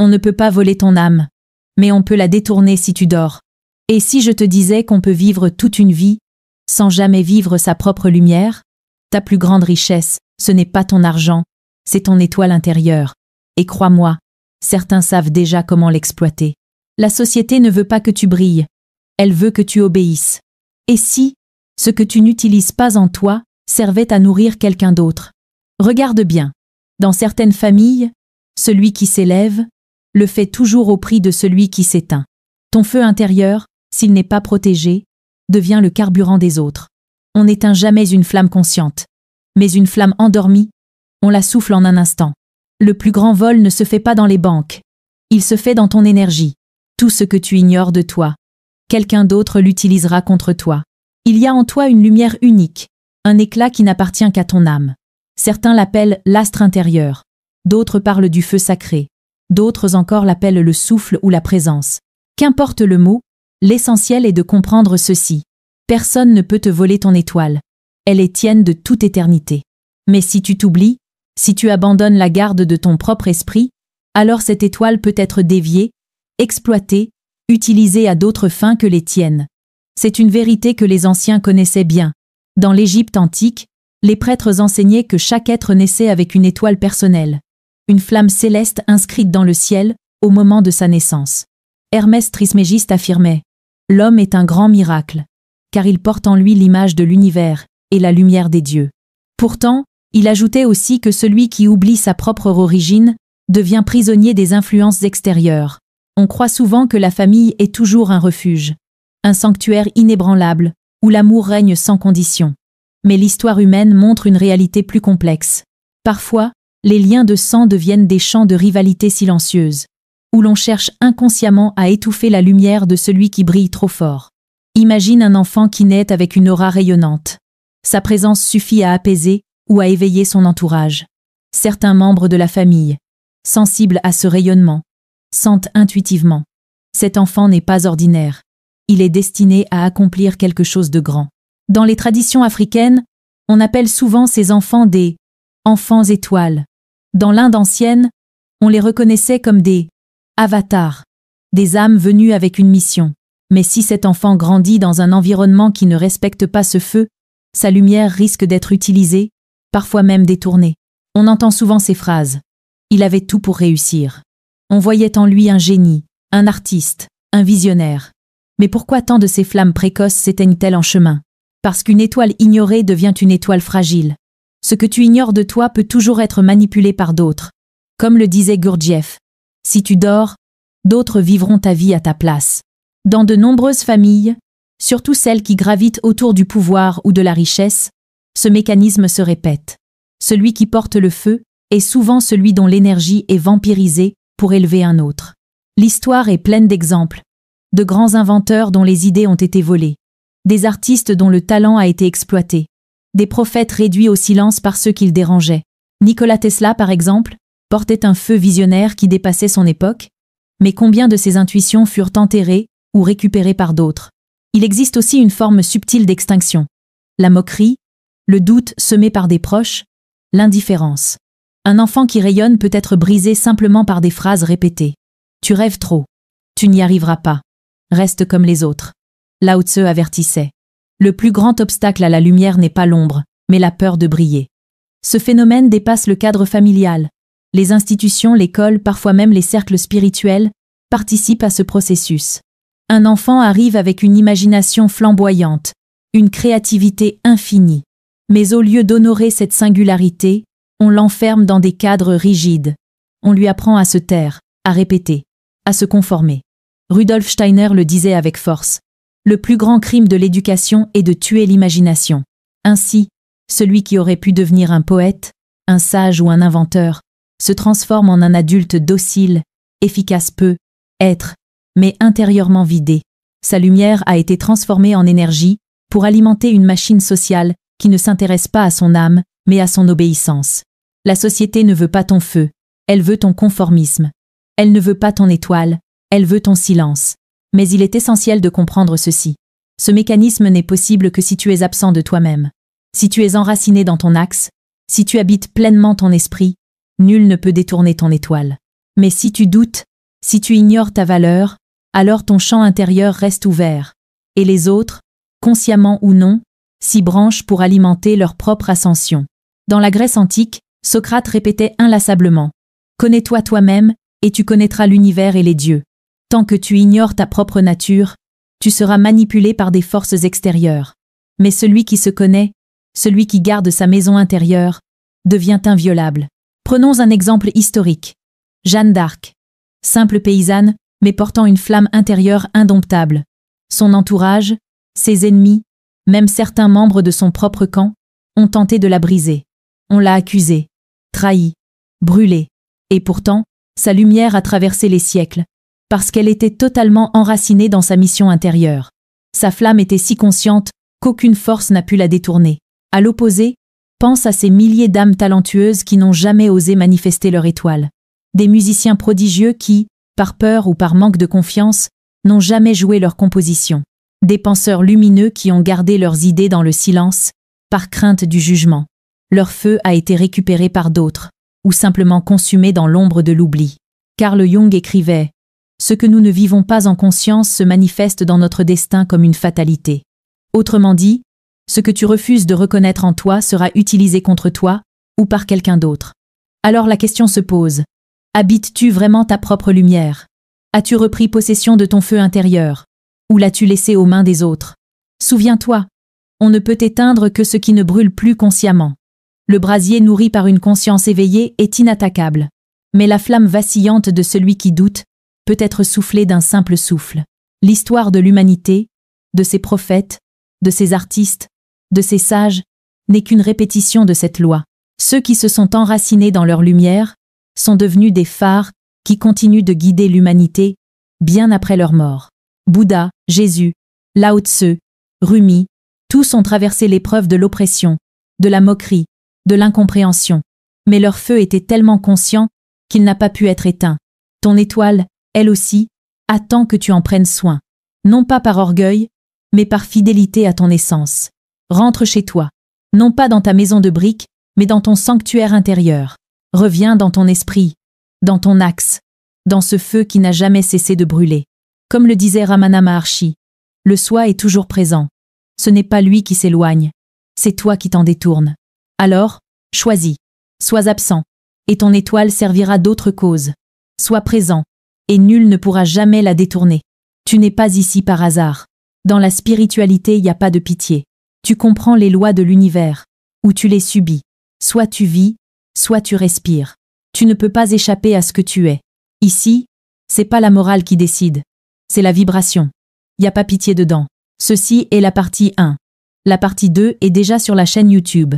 On ne peut pas voler ton âme, mais on peut la détourner si tu dors. Et si je te disais qu'on peut vivre toute une vie, sans jamais vivre sa propre lumière? Ta plus grande richesse, ce n'est pas ton argent, c'est ton étoile intérieure. Et crois-moi, certains savent déjà comment l'exploiter. La société ne veut pas que tu brilles, elle veut que tu obéisses. Et si, ce que tu n'utilises pas en toi, servait à nourrir quelqu'un d'autre? Regarde bien. Dans certaines familles, celui qui s'élève, le fait toujours au prix de celui qui s'éteint. Ton feu intérieur, s'il n'est pas protégé, devient le carburant des autres. On n'éteint jamais une flamme consciente. Mais une flamme endormie, on la souffle en un instant. Le plus grand vol ne se fait pas dans les banques. Il se fait dans ton énergie. Tout ce que tu ignores de toi, quelqu'un d'autre l'utilisera contre toi. Il y a en toi une lumière unique, un éclat qui n'appartient qu'à ton âme. Certains l'appellent l'astre intérieur, d'autres parlent du feu sacré, d'autres encore l'appellent le souffle ou la présence. Qu'importe le mot, l'essentiel est de comprendre ceci. Personne ne peut te voler ton étoile. Elle est tienne de toute éternité. Mais si tu t'oublies, si tu abandonnes la garde de ton propre esprit, alors cette étoile peut être déviée, exploitée, utilisée à d'autres fins que les tiennes. C'est une vérité que les anciens connaissaient bien. Dans l'Égypte antique, les prêtres enseignaient que chaque être naissait avec une étoile personnelle, une flamme céleste inscrite dans le ciel au moment de sa naissance. Hermès Trismégiste affirmait « L'homme est un grand miracle, car il porte en lui l'image de l'univers et la lumière des dieux. » Pourtant, il ajoutait aussi que celui qui oublie sa propre origine devient prisonnier des influences extérieures. On croit souvent que la famille est toujours un refuge, un sanctuaire inébranlable, où l'amour règne sans condition. Mais l'histoire humaine montre une réalité plus complexe. Parfois, les liens de sang deviennent des champs de rivalité silencieuse, où l'on cherche inconsciemment à étouffer la lumière de celui qui brille trop fort. Imagine un enfant qui naît avec une aura rayonnante. Sa présence suffit à apaiser ou à éveiller son entourage. Certains membres de la famille, sensibles à ce rayonnement, sentent intuitivement. Cet enfant n'est pas ordinaire. Il est destiné à accomplir quelque chose de grand. Dans les traditions africaines, on appelle souvent ces enfants des « enfants étoiles ». Dans l'Inde ancienne, on les reconnaissait comme des « avatars », des âmes venues avec une mission. Mais si cet enfant grandit dans un environnement qui ne respecte pas ce feu, sa lumière risque d'être utilisée, parfois même détournée. On entend souvent ces phrases. Il avait tout pour réussir. On voyait en lui un génie, un artiste, un visionnaire. Mais pourquoi tant de ces flammes précoces s'éteignent-elles en chemin? Parce qu'une étoile ignorée devient une étoile fragile. Ce que tu ignores de toi peut toujours être manipulé par d'autres. Comme le disait Gurdjieff, si tu dors, d'autres vivront ta vie à ta place. Dans de nombreuses familles, surtout celles qui gravitent autour du pouvoir ou de la richesse, ce mécanisme se répète. Celui qui porte le feu est souvent celui dont l'énergie est vampirisée pour élever un autre. L'histoire est pleine d'exemples. De grands inventeurs dont les idées ont été volées. Des artistes dont le talent a été exploité. Des prophètes réduits au silence par ceux qu'ils dérangeaient. Nikola Tesla, par exemple, portait un feu visionnaire qui dépassait son époque, mais combien de ses intuitions furent enterrées ou récupérées par d'autres? Il existe aussi une forme subtile d'extinction. La moquerie, le doute semé par des proches, l'indifférence. Un enfant qui rayonne peut être brisé simplement par des phrases répétées. Tu rêves trop. Tu n'y arriveras pas. Reste comme les autres. Lao Tse avertissait. Le plus grand obstacle à la lumière n'est pas l'ombre, mais la peur de briller. Ce phénomène dépasse le cadre familial. Les institutions, l'école, parfois même les cercles spirituels, participent à ce processus. Un enfant arrive avec une imagination flamboyante, une créativité infinie. Mais au lieu d'honorer cette singularité, on l'enferme dans des cadres rigides. On lui apprend à se taire, à répéter, à se conformer. Rudolf Steiner le disait avec force. Le plus grand crime de l'éducation est de tuer l'imagination. Ainsi, celui qui aurait pu devenir un poète, un sage ou un inventeur, se transforme en un adulte docile, efficace peut être, mais intérieurement vidé. Sa lumière a été transformée en énergie pour alimenter une machine sociale qui ne s'intéresse pas à son âme, mais à son obéissance. La société ne veut pas ton feu, elle veut ton conformisme. Elle ne veut pas ton étoile, elle veut ton silence. Mais il est essentiel de comprendre ceci. Ce mécanisme n'est possible que si tu es absent de toi-même. Si tu es enraciné dans ton axe, si tu habites pleinement ton esprit, nul ne peut détourner ton étoile. Mais si tu doutes, Si tu ignores ta valeur, alors ton champ intérieur reste ouvert. Et les autres, consciemment ou non, s'y branchent pour alimenter leur propre ascension. Dans la Grèce antique, Socrate répétait inlassablement « Connais-toi toi-même, et tu connaîtras l'univers et les dieux. Tant que tu ignores ta propre nature, tu seras manipulé par des forces extérieures. Mais celui qui se connaît, celui qui garde sa maison intérieure, devient inviolable. » Prenons un exemple historique. Jeanne d'Arc. Simple paysanne, mais portant une flamme intérieure indomptable. Son entourage, ses ennemis, même certains membres de son propre camp, ont tenté de la briser. On l'a accusée, trahie, brûlée. Et pourtant, sa lumière a traversé les siècles, parce qu'elle était totalement enracinée dans sa mission intérieure. Sa flamme était si consciente qu'aucune force n'a pu la détourner. À l'opposé, pense à ces milliers d'âmes talentueuses qui n'ont jamais osé manifester leur étoile. Des musiciens prodigieux qui, par peur ou par manque de confiance, n'ont jamais joué leur composition. Des penseurs lumineux qui ont gardé leurs idées dans le silence, par crainte du jugement. Leur feu a été récupéré par d'autres, ou simplement consumé dans l'ombre de l'oubli. Carl Jung écrivait « Ce que nous ne vivons pas en conscience se manifeste dans notre destin comme une fatalité. » Autrement dit, ce que tu refuses de reconnaître en toi sera utilisé contre toi, ou par quelqu'un d'autre. Alors la question se pose. Habites-tu vraiment ta propre lumière? As-tu repris possession de ton feu intérieur? Ou l'as-tu laissé aux mains des autres? Souviens-toi, on ne peut éteindre que ce qui ne brûle plus consciemment. Le brasier nourri par une conscience éveillée est inattaquable. Mais la flamme vacillante de celui qui doute peut être soufflée d'un simple souffle. L'histoire de l'humanité, de ses prophètes, de ses artistes, de ses sages, n'est qu'une répétition de cette loi. Ceux qui se sont enracinés dans leur lumière sont devenus des phares qui continuent de guider l'humanité bien après leur mort. Bouddha, Jésus, Lao Tse, Rumi, tous ont traversé l'épreuve de l'oppression, de la moquerie, de l'incompréhension. Mais leur feu était tellement conscient qu'il n'a pas pu être éteint. Ton étoile, elle aussi, attend que tu en prennes soin. Non pas par orgueil, mais par fidélité à ton essence. Rentre chez toi. Non pas dans ta maison de briques, mais dans ton sanctuaire intérieur. Reviens dans ton esprit, dans ton axe, dans ce feu qui n'a jamais cessé de brûler. Comme le disait Ramana Maharshi, le soi est toujours présent. Ce n'est pas lui qui s'éloigne, c'est toi qui t'en détournes. Alors, choisis, sois absent, et ton étoile servira d'autres causes. Sois présent, et nul ne pourra jamais la détourner. Tu n'es pas ici par hasard. Dans la spiritualité, il n'y a pas de pitié. Tu comprends les lois de l'univers, ou tu les subis. Soit tu vis, soit tu respires. Tu ne peux pas échapper à ce que tu es. Ici, c'est pas la morale qui décide, c'est la vibration. Y a pas pitié dedans. Ceci est la partie 1. La partie 2 est déjà sur la chaîne YouTube.